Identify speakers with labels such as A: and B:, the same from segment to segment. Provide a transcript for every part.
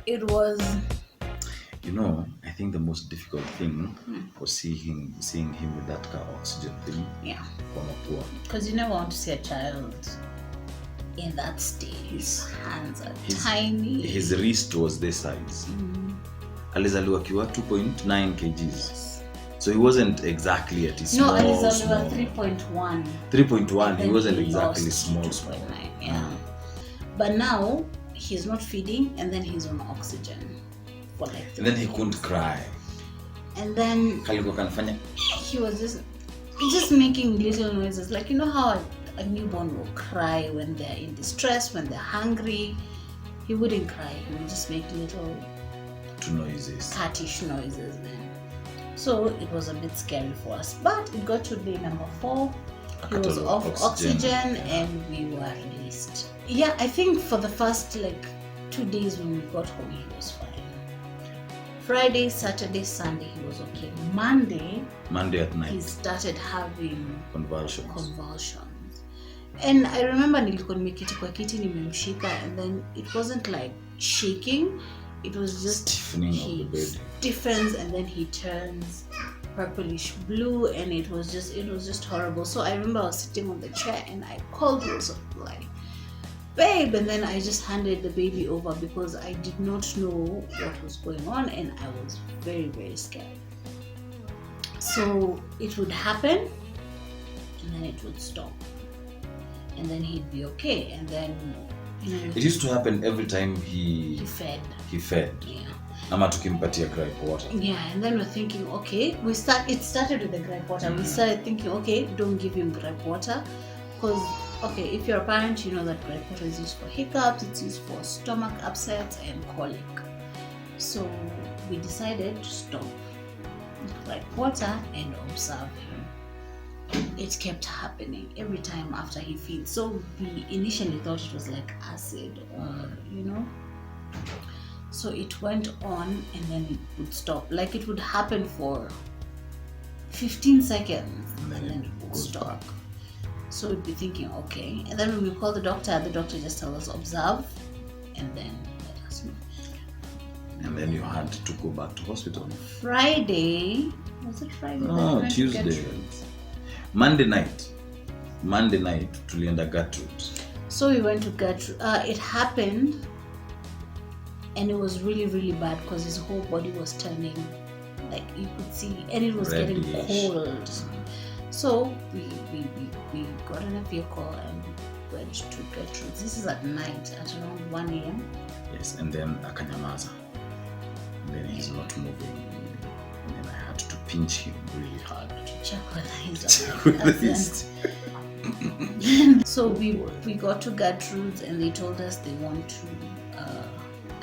A: it was.
B: I think the most difficult thing was seeing him with that car oxygen thing.
A: Yeah.
B: Kwa mapua.
A: Because you never want to see a child in that state. His hands are tiny.
B: His wrist was this size. Alizaliwa akiwa 2.9 kgs.
A: Yes.
B: So he wasn't exactly at his small.
A: No, alizaliwa 3.1.
B: 3.1. He wasn't exactly small.
A: 2.9. Yeah. But now he's not feeding, and then he's on oxygen for like.
B: And then he couldn't cry.
A: And then he was just making little noises, like how a newborn will cry when they're in distress, when they're hungry. He wouldn't cry. He would just make little cattish noises. So it was a bit scary for us. But it got to day number 4. He was off oxygen and we were released. Yeah, I think for the first 2 days when we got home, he was fine. Friday, Saturday, Sunday, he was okay. Monday
B: at night,
A: he started having
B: convulsions.
A: And I remember nilikuwa nimeketi kwa kiti nimemshika, and then it wasn't like shaking, it was just
B: stiffening of the bed.
A: Stiffens, and then he turns purplish blue, and it was just horrible. So I remember I was sitting on the chair and I called Joseph, like, babe, and then I just handed the baby over because I did not know what was going on, and I was very, very scared. So it would happen, and then it would stop, and then he'd be okay, and then
B: it used to happen every time he fed.
A: Yeah.
B: Ama tukimpatia gripe water.
A: Yeah, and then we're thinking, okay, it started with the gripe water. We started thinking, okay, don't give him gripe water, because okay, if you're a parent, you know that gripe water is used for hiccups, it's used for stomach upsets and colic. So we decided to stop gripe water and observe him. It kept happening every time after he feeds. So we initially thought it was like acid or So it went on, and then it would stop. Like it would happen for 15 seconds and then it would stop. Back. So we'd be thinking, okay. And then when we call the doctor just tells us observe and then let us know.
B: And then you had to go back to hospital.
A: Friday. Was it Friday?
B: No, Tuesday. Monday night tulienda Gertrude.
A: So we went to Gertrude. It happened, and it was really, really bad because his whole body was turning, like you could see, and it was getting cold. So we got in a vehicle and went to Gertrude. This is at night, at around 1 a.m.
B: Yes, and then akanyamaza. And then he's not moving. And then I had to pinch him really hard.
A: Check whether he's So we got to Gertrude's, and they told us they want to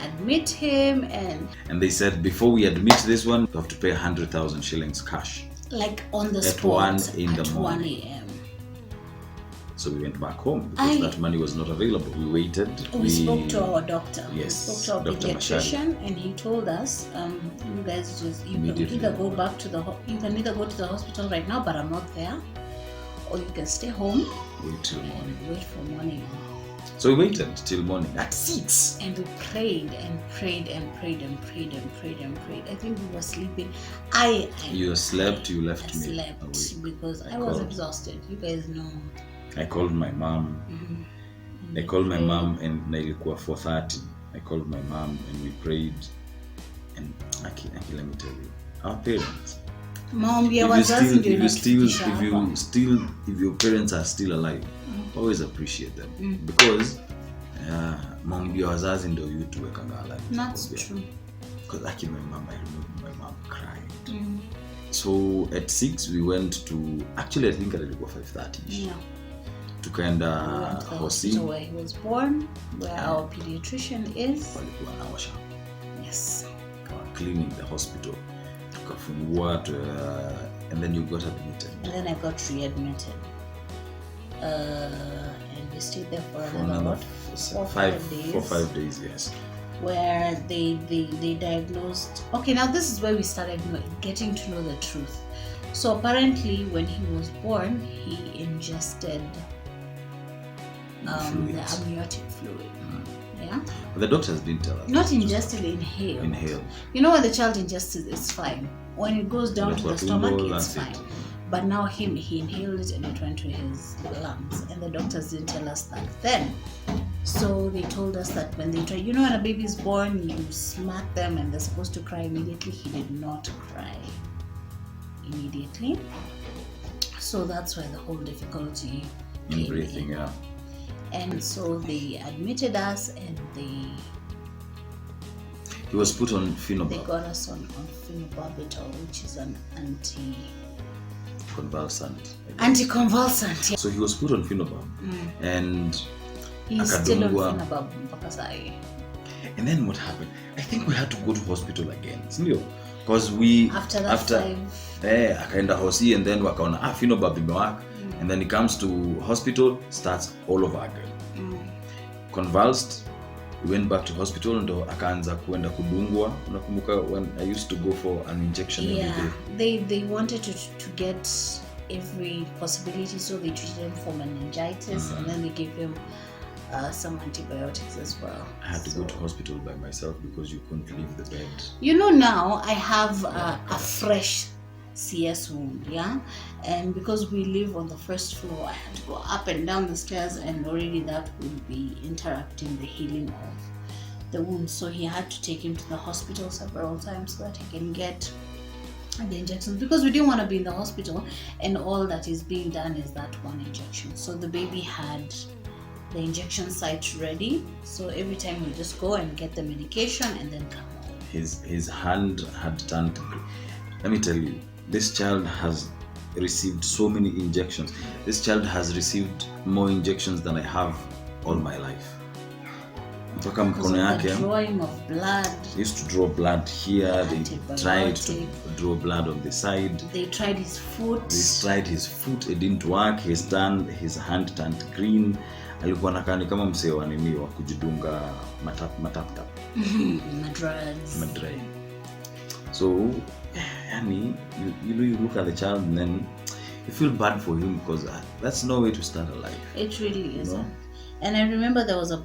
A: admit him,
B: and they said, before we admit this one, you have to pay 100,000 shillings cash.
A: Like on the spot
B: at 1
A: a.m.
B: So we went back home because that money was not available. We waited.
A: We spoke to our doctor.
B: Yes,
A: we spoke to our pediatrician, and he told us, you guys you can either go to the hospital right now, but I'm not there, or you can stay home.
B: Wait till morning.
A: Wait for morning.
B: So we waited till morning at 6.
A: And we prayed and prayed and prayed and prayed and prayed and prayed. I think we were sleeping.
B: You slept, you left
A: me. I slept because I was exhausted. You guys know.
B: I called my mom.
A: Mm-hmm.
B: I called my mom, and ilikuwa 4:30. I called my mom and we prayed. And Aki, let me tell you, our parents.
A: Mom, if
B: your parents are still alive, always appreciate them, because maombi ya wazazi ndio yutu wekanga alive.
A: That's true.
B: Because I remember my mom cried. So at 6 we went to, actually I think it was 5:30.
A: Yeah.
B: Tukaenda
A: hospital where he was born, where our pediatrician is. Yes.
B: Cleaning the hospital. And then you got admitted.
A: And then I got readmitted. And we stayed there for another
B: 5 days, yes.
A: Where they diagnosed. Okay, now this is where we started getting to know the truth. So apparently, when he was born, he ingested the amniotic fluid. Yeah.
B: But the doctors didn't tell us.
A: Not ingest it, inhale.
B: Inhale.
A: You know when the child ingests it, it's fine. When it goes down to the stomach, it's fine. But now he inhaled it and it went to his lungs, and the doctors didn't tell us that then. So they told us that when they try, you know, when a baby is born, you smack them and they're supposed to cry immediately. He did not cry immediately. So that's why the whole difficulty
B: in breathing, yeah.
A: And so they admitted us, and
B: he was put on Phenobarbital.
A: They got us on Phenobarbital, which is an
B: anticonvulsant.
A: Yeah.
B: So he was put on Phenobarb, and
A: he's still on Phenobarb.
B: And then what happened? I think we had to go to hospital again, because we
A: after
B: akaenda hosi, and then wakaona Phenobarb imewaka, and then he comes to hospital, starts all over again. Convulsed, we went back to hospital, ndo akaanza kuenda kudungwa. Unakumbuka when I used to go for an injection every
A: day? They wanted to get every possibility, so they treated him for meningitis, and then they gave him some antibiotics as well.
B: I had to go to hospital by myself because you couldn't leave the bed.
A: You know, now I have a fresh CS wound, and because we live on the first floor, I had to go up and down the stairs, and already that would be interrupting the healing of the wound. So he had to take him to the hospital several times so that he can get the injections, because we didn't want to be in the hospital and all that is being done is that one injection. So the baby had the injection site ready, so every time we just go and get the medication and then come home.
B: His hand had turned green. Let me tell you, this child has received so many injections. This child has received more injections than I have all my life. Mpaka mkono yake,
A: drawing of blood.
B: They used to draw blood here. They tried to draw blood on the side.
A: They tried his foot.
B: It didn't work. His hand turned green. Alikuwa nakani kama msee wa nini wa kujidunga matap. Madry. So yani, you look at the child and then you feel bad for him, because that's no way to start a life.
A: It really isn't. And I remember there was a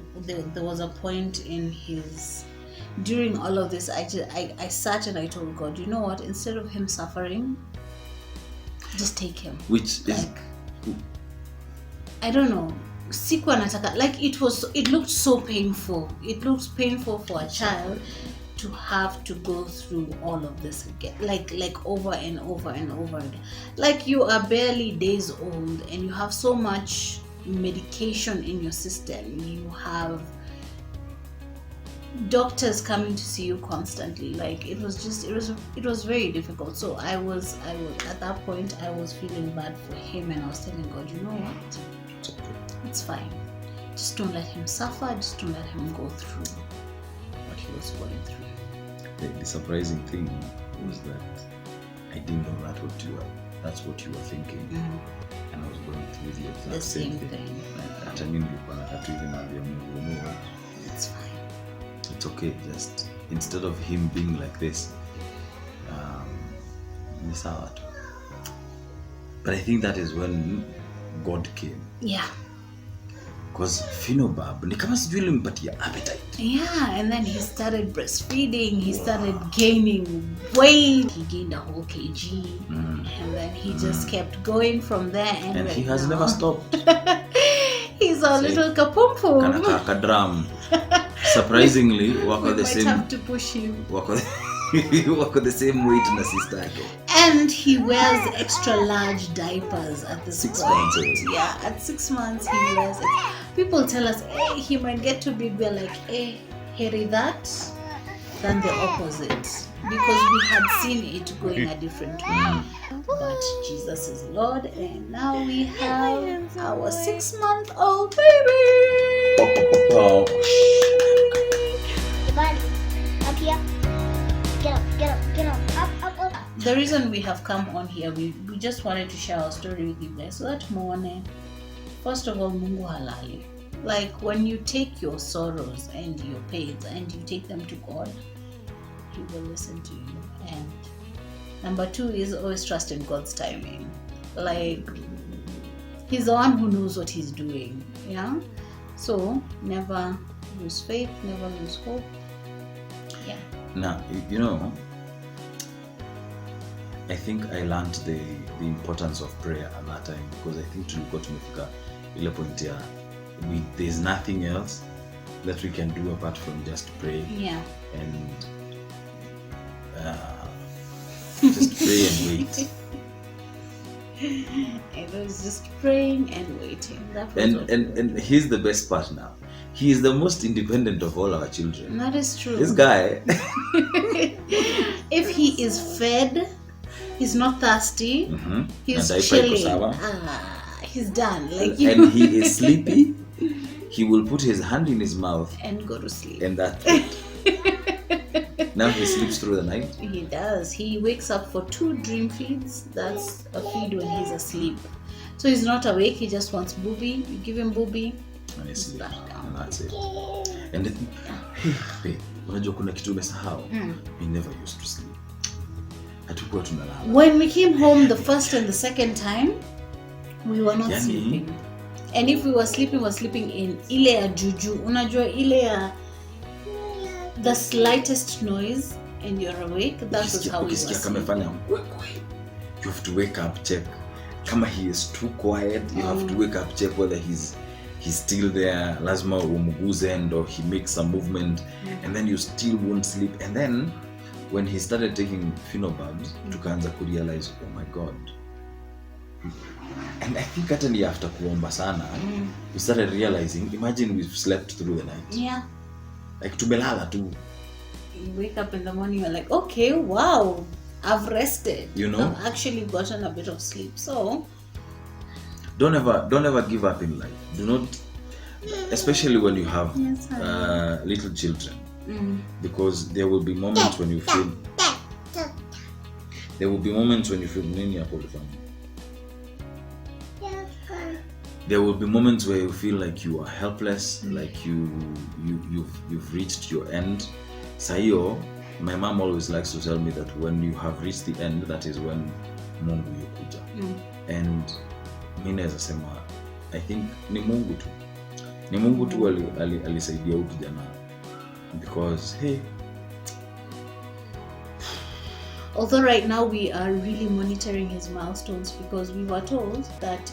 A: point in his, during all of this, I sat and I told God, you know what, instead of him suffering, just take him.
B: Which is,
A: I don't know, sikuwa nataka, like it looked so painful. It looks painful for a child to have to go through all of this again, like over and over and over again. Like you are barely days old and you have so much medication in your system. You have doctors coming to see you constantly. Like it was very difficult. So I was at that point I was feeling bad for him, and I was telling God, you know what, it's fine, just don't let him suffer, just don't let him go through what he was going through.
B: The surprising thing was that I didn't know that's what you were thinking. And I was going through the exact same thing.
A: It's fine,
B: it's okay, just instead of him being like this, but I think that is when God came. Because Phenobarb ni kama sijui ilimpatia appetite.
A: And then he started breastfeeding, he started gaining weight, he gained a whole kg, and then he just kept going from there, and
B: right he has now never stopped.
A: He's a little kapumpum.
B: Kana drum. Surprisingly, wako the same.
A: We might have to push him.
B: Wako the same weight na sister yake.
A: And he wears extra large diapers at this
B: 6
A: point.
B: months.
A: At 6 months he wears it. People tell us, he might get too big. We're like, hairy that than the opposite, because we had seen it going a different way. But Jesus is Lord, and now we have our 6-month-old baby.
C: Up here. Get up.
A: The reason we have come on here, we just wanted to share our story with you guys, so that muone, first of all, Mungu halali. Like when you take your sorrows and your pains and you take them to God, He will listen to you. And number 2 is always trust in God's timing. Like He's the one who knows what He's doing. So never lose faith, never lose hope. Yeah.
B: Now, you know, I think I learned the importance of prayer at that time, because I think tulikuwa tumefika ile point ya there's nothing else that we can do apart from just pray.
A: Yeah.
B: And just pray and wait.
A: It was just praying and waiting. That was
B: and he's the best part now. He is the most independent of all our children.
A: That is true.
B: This guy.
A: If he is fed, he's not thirsty, he's
B: and
A: chilling. He's done. Like
B: and he is sleepy. He will put his hand in his mouth
A: and go to sleep.
B: And that's it. Now he sleeps through the night.
A: He does. He wakes up for 2 dream feeds. That's a feed when he's asleep. So he's not awake. He just wants booby. You give him booby,
B: and he's
A: back down.
B: And that's it. And hey, unajua kuna kitu umesahau. We never used to sleep. Hatukuwa tunalala.
A: When we came home the first and the second time, we were not sleeping. And if we were sleeping in ile ya juju. Unajua ile ya the slightest noise and you're awake. That was how we were sleeping.
B: You have to wake up, check. Kama he is too quiet, you have to wake up, check whether he's still there. Lazima umguze or he makes some movement, and then you still won't sleep. And then when he started taking Phenobabs, tukaanza kurealize, oh my God. And I think hata ni after kuomba sana, we started realizing, imagine we've slept through the night.
A: Yeah.
B: Like tumelala tu.
A: You wake up in the morning, you're like, okay, wow, I've rested.
B: You know?
A: I've actually gotten a bit of sleep. So
B: don't ever give up in life. Do not, especially when you have little children, because there will be moments when you feel. There will be moments when you feel There will be moments where you feel like you are helpless, like you've reached your end. Sayo, my mom always likes to tell me that when you have reached the end, that is when Mungu yukuja. And mimi naweza sema, I think ni Mungu tu. Ni Mungu tu alisaidia huyu kijana. Because hey,
A: although right now we are really monitoring his milestones, because we were told that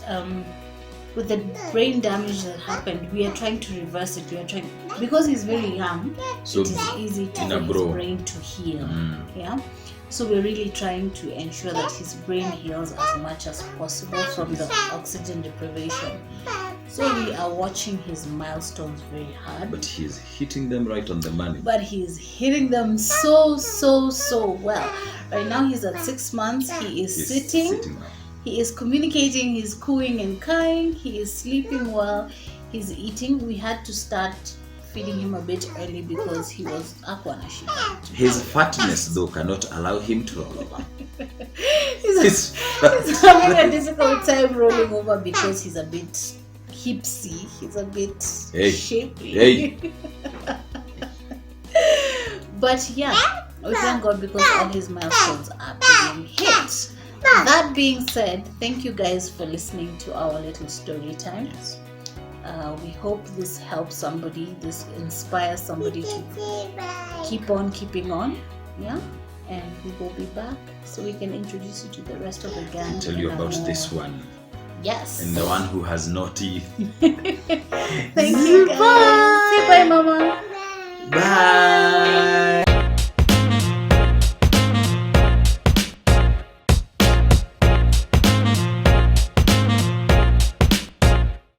A: with the brain damage that happened, we are trying to reverse it. We are trying, because he's very young, so it is easy for his brain to heal. Yeah. So we're really trying to ensure that his brain heals as much as possible from the oxygen deprivation. So we are watching his milestones very hard.
B: But he's hitting them right on the money.
A: But he's hitting them so well. Right now he's at 6 months. He's sitting up. He is communicating, he's cooing and crying, he is sleeping well, he's eating. We had to start feeding him a bit early because he was aquanashi.
B: His fatness though cannot allow him to roll over.
A: he's having a difficult time rolling over because he's a bit hipsy, he's a bit shapely. But yeah, we thank God because all his milestones are being hit. That being said, thank you guys for listening to our little story time.
B: Yes.
A: We hope this helps somebody, this inspires somebody to keep on keeping on. Yeah. And we will be back so we can introduce you to the rest of the gang.
B: Tell you about this one.
A: Yes.
B: And the one who has no teeth.
A: Thank you guys.